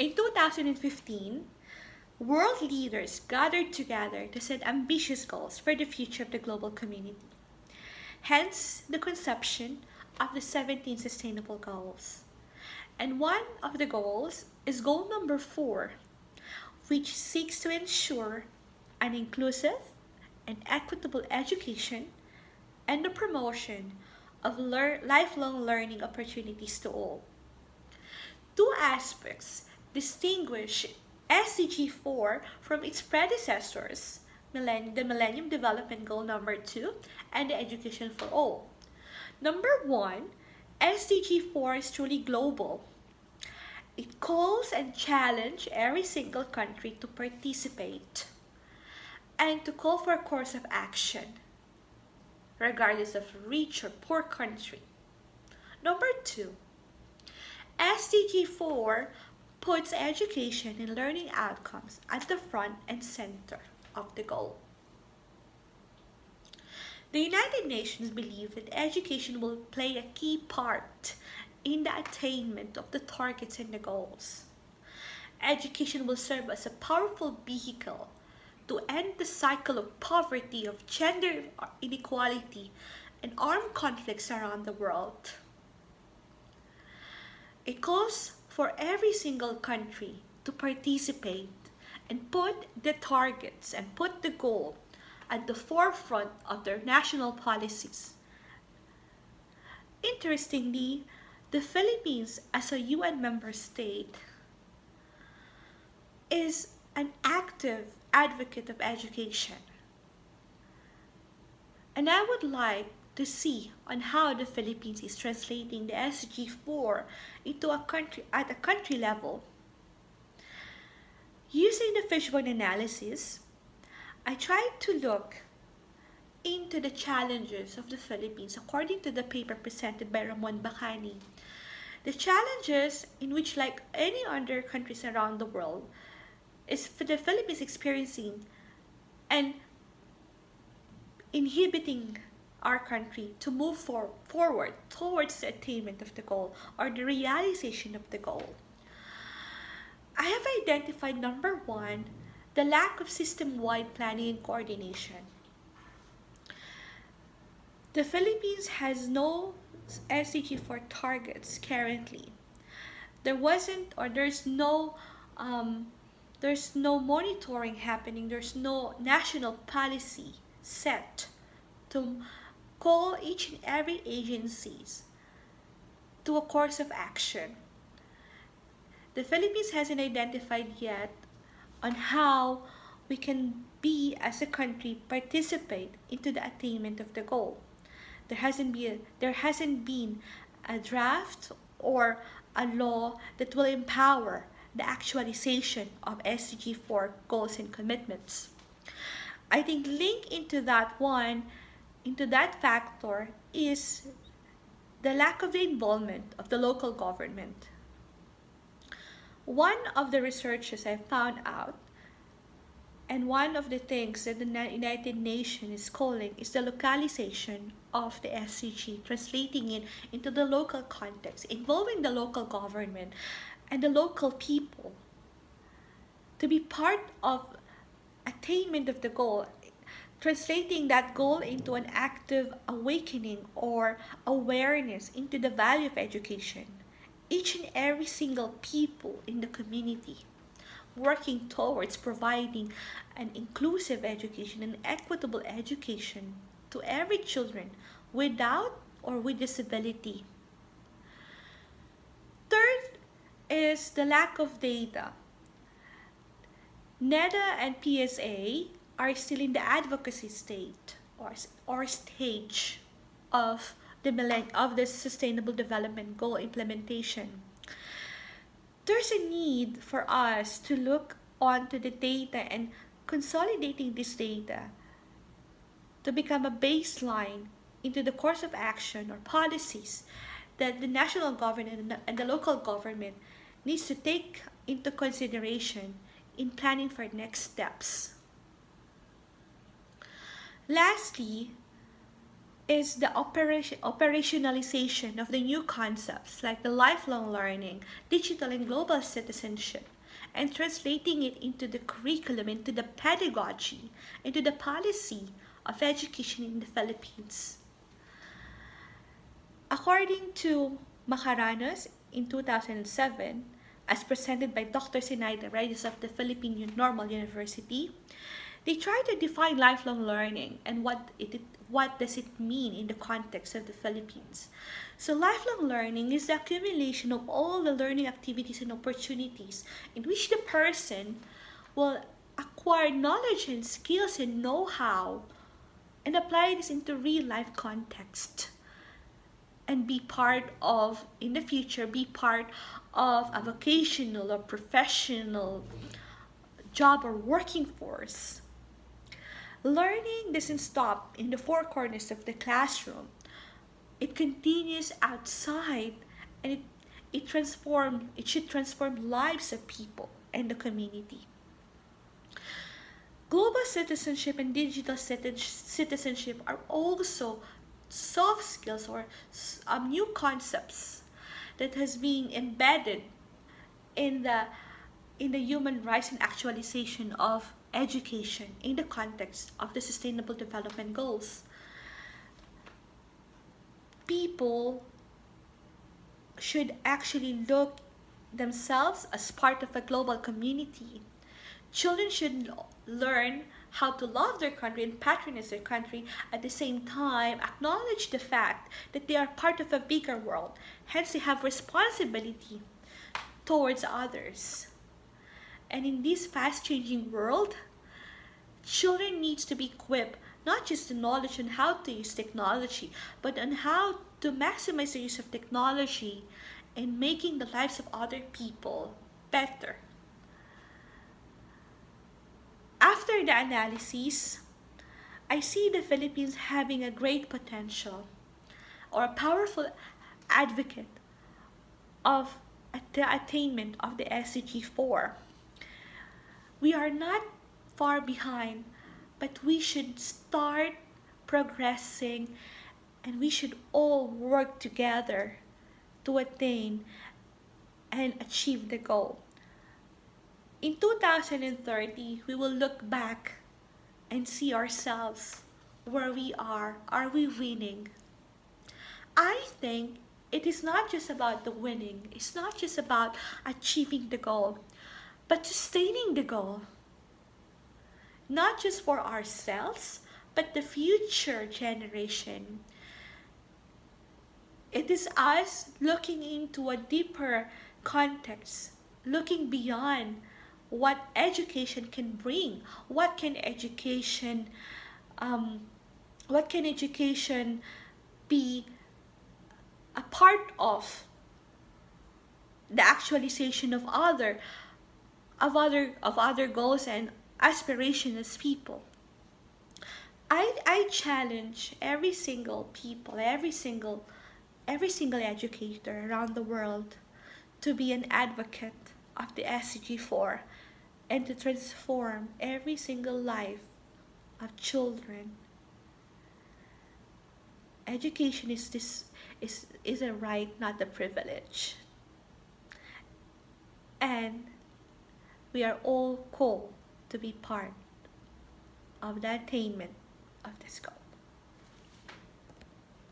In 2015, world leaders gathered together to set ambitious goals for the future of the global community. Hence, the conception of the 17 Sustainable Goals. And one of the goals is goal number 4, which seeks to ensure an inclusive and equitable education and the promotion of lifelong learning opportunities to all. Two aspects distinguish SDG4 from its predecessors, the Millennium Development Goal number 2 and the Education for All. Number 1, SDG4 is truly global. It calls and challenges every single country to participate and to call for a course of action, regardless of rich or poor country. Number 2, SDG4 puts education and learning outcomes at the front and center of the goal. The United Nations believe that education will play a key part in the attainment of the targets and the goals. Education will serve as a powerful vehicle to end the cycle of poverty, of gender inequality, and armed conflicts around the world. It calls for every single country to participate and put the targets and put the goal at the forefront of their national policies. Interestingly, the Philippines, as a UN member state, is an active advocate of education. And I would like to see on how the Philippines is translating the SDG4 into at a country level. Using the fishbone analysis, I tried to look into the challenges of the Philippines according to the paper presented by Ramon Bacani. The challenges in which, like any other countries around the world, is the Philippines experiencing and inhibiting our country to move forward towards the attainment of the goal or the realization of the goal. I have identified number 1, the lack of system-wide planning and coordination. The Philippines has no SDG4 targets currently. There's no monitoring happening. There's no national policy set to call each and every agencies to a course of action. The Philippines hasn't identified yet on how we can be, as a country, participate into the attainment of the goal. There hasn't been a draft or a law that will empower the actualization of SDG4 goals and commitments. I think linked into that factor is the lack of the involvement of the local government. One of the researches I found out, and one of the things that the United Nations is calling, is the localization of the SDG, translating it into the local context, involving the local government and the local people to be part of attainment of the goal, translating that goal into an active awakening or awareness into the value of education. Each and every single people in the community working towards providing an inclusive education, an equitable education to every children without or with disability. Third is the lack of data. NEDA and PSA are still in the advocacy state or stage of the Sustainable Development Goal implementation. There's a need for us to look onto the data and consolidating this data to become a baseline into the course of action or policies that the national government and the local government needs to take into consideration in planning for next steps. Lastly is the operationalization of the new concepts like the lifelong learning, digital and global citizenship, and translating it into the curriculum, into the pedagogy, into the policy of education in the Philippines. According to Macaranos in 2007, as presented by Dr. Sinaida Reyes of the Philippine Normal University, they try to define lifelong learning and what does it mean in the context of the Philippines. So lifelong learning is the accumulation of all the learning activities and opportunities in which the person will acquire knowledge and skills and know-how and apply this into real life context and be part of, in the future, be part of a vocational or professional job or working force. Learning doesn't stop in the four corners of the classroom. It continues outside, and it should transform lives of people and the community. Global citizenship and digital citizenship are also soft skills or new concepts that has been embedded in the human rights and actualization of education in the context of the Sustainable Development Goals. People should actually look themselves as part of a global community. Children should learn how to love their country and patronize their country, at the same time acknowledge the fact that they are part of a bigger world. Hence, they have responsibility towards others. And in this fast-changing world, children needs to be equipped not just the knowledge on how to use technology, but on how to maximize the use of technology in making the lives of other people better. After the analysis, I see the Philippines having a great potential or a powerful advocate of the attainment of the SDG4. We are not far behind, but we should start progressing and we should all work together to attain and achieve the goal. In 2030, we will look back and see ourselves where we are. Are we winning? I think it is not just about the winning. It's not just about achieving the goal, but sustaining the goal. Not just for ourselves, but the future generation. It is us looking into a deeper context, looking beyond what education can bring. What can education be a part of the actualization of other goals and aspirations as people? I challenge every single people, every single educator around the world to be an advocate of the SDG4 and to transform every single life of children. Education is a right, not a privilege. And we are all called to be part of the attainment of this goal.